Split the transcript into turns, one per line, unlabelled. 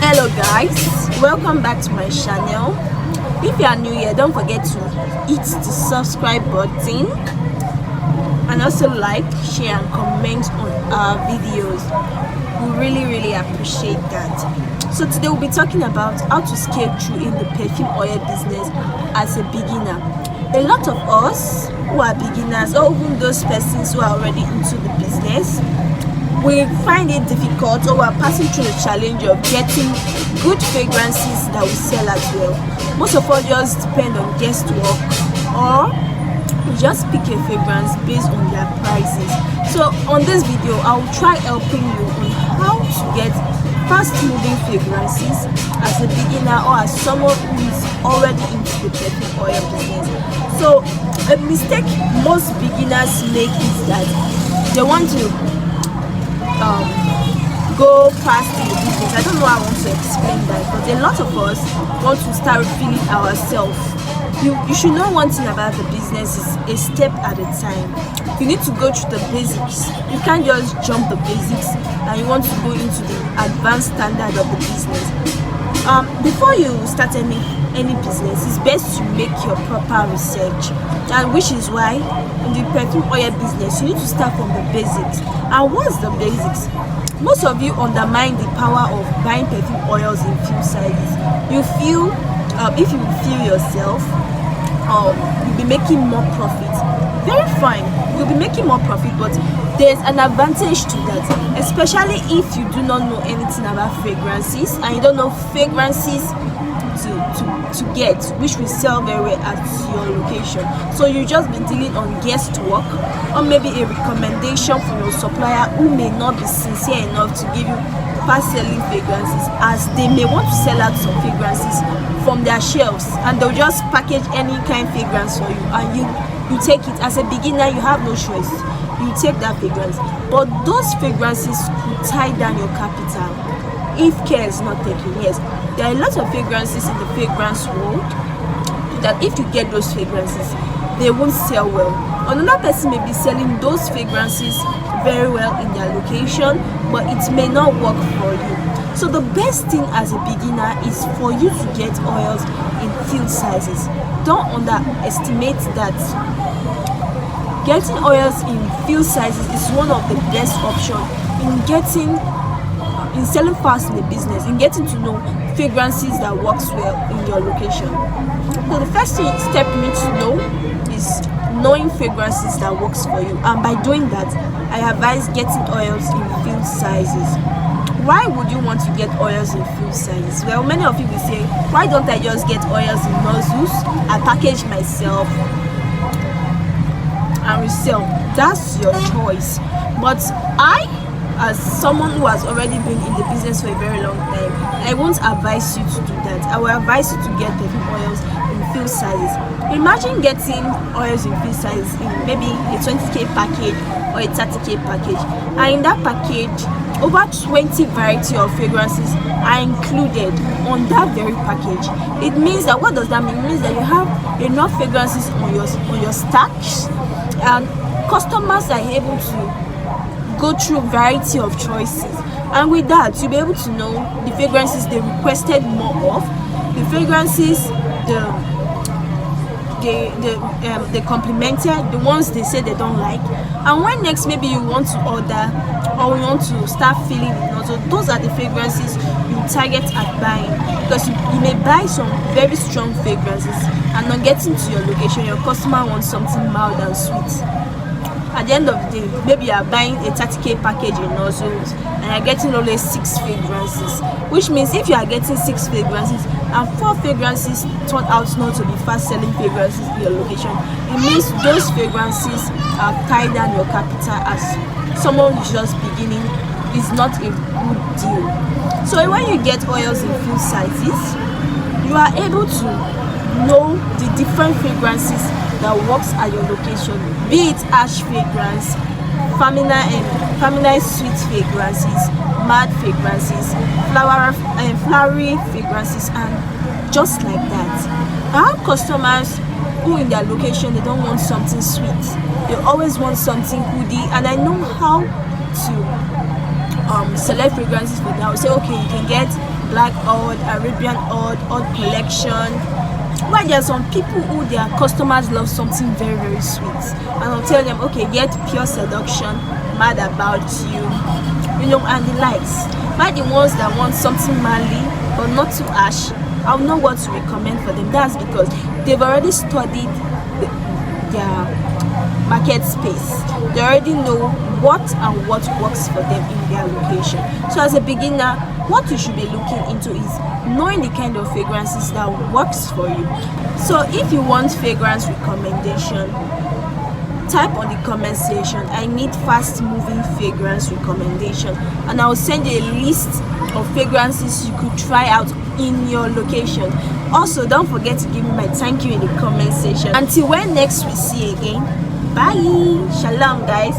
Hello guys, welcome back to my channel. If you are new here, don't forget to hit the subscribe button and also like, share and comment on our videos. We really appreciate that. So today we'll be talking about how to scale through in the perfume oil business as a beginner. A lot of us who are beginners, or even those persons who are already into the business, we find it difficult, or we're passing through the challenge of getting good fragrances that we sell as well. Most of us just depend on guesswork, or we just pick a fragrance based on their prices. So on this video, I'll try helping you on how to get fast moving fragrances as a beginner or as someone who is already into the perfume oil business. So a mistake most beginners make is that they want to go fast in the business. I don't know how I want to explain that, but a lot of us want to start feeling ourselves. You should know one thing about the business is a step at a time. You need to go through the basics. You can't just jump the basics and you want to go into the advanced standard of the business. Before you start any business, it's best to make your proper research, and which is why in the perfume oil business you need to start from the basics. And what's the basics? Most of you undermine the power of buying perfume oils in few sizes. You feel if you feel yourself, you'll be making more profit. Very fine, you'll be making more profit, but there's an advantage to that, especially if you do not know anything about fragrances and you don't know fragrances to get which will sell very well at your location. So you just be dealing on guesswork, or maybe a recommendation from your supplier who may not be sincere enough to give you fast selling fragrances, as they may want to sell out some fragrances from their shelves and they'll just package any kind of fragrance for you, and you take it. As a beginner, you have no choice, you take that fragrance, but those fragrances could tie down your capital if care is not taken. Yes, there are a lot of fragrances in the fragrance world that if you get those fragrances, they won't sell well. Another person may be selling those fragrances very well in their location, but it may not work for you. So the best thing as a beginner is for you to get oils in few sizes. Don't underestimate that. Getting oils in few sizes is one of the best options in selling fast in the business, in getting to know fragrances that works well in your location. So the first step you need to know is knowing fragrances that works for you, and by doing that, I advise getting oils in few sizes. Why would you want to get oils in few sizes? Well, many of you will say, why don't I just get oils in nozzles, I package myself and resell? That's your choice. But I, as someone who has already been in the business for a very long time, I won't advise you to do that. I will advise you to get perfume oils in few sizes. Imagine getting oils in few sizes in maybe a 20k package or a 30k package, and in that package over 20 variety of fragrances are included on that very package. It means that, what does that mean? It means that you have enough fragrances on your stacks, and customers are able to go through variety of choices, and with that you'll be able to know the fragrances they requested more of, the fragrances they complimented, the ones they say they don't like, and when next maybe you want to order or you want to start feeling it. So those are the fragrances you target at buying, because you may buy some very strong fragrances and on getting to your location your customer wants something mild and sweet. At the end of the day, maybe you are buying a 30k package in nozzles and you're getting only 6 fragrances, which means if you are getting 6 fragrances and 4 fragrances turn out not to be fast selling fragrances in your location, it means those fragrances are tied down your capital. As someone who's just beginning, is not a good deal. So when you get oils in few sizes, you are able to know the different fragrances that works at your location, be it ash fragrance, feminine sweet fragrances, mad fragrances, flowery fragrances, and just like that. I have customers who in their location they don't want something sweet, they always want something woody, and I know how to select fragrances for them. I will say, okay, you can get black oud, Arabian oud collection. Why there are some people who their customers love something very, very sweet, and I'll tell them, okay, get pure seduction, mad about you, and the likes. By the ones that want something manly but not too harsh, I'll know what to recommend for them. That's because they've already studied their market space. They already know what works for them in their location. So as a beginner, what you should be looking into is knowing the kind of fragrances that works for you. So if you want fragrance recommendation, type on the comment section, I need fast moving fragrance recommendation, and I'll send you a list of fragrances you could try out in your location. Also, don't forget to give me my thank you in the comment section. Until when next we see again, bye. Shalom guys.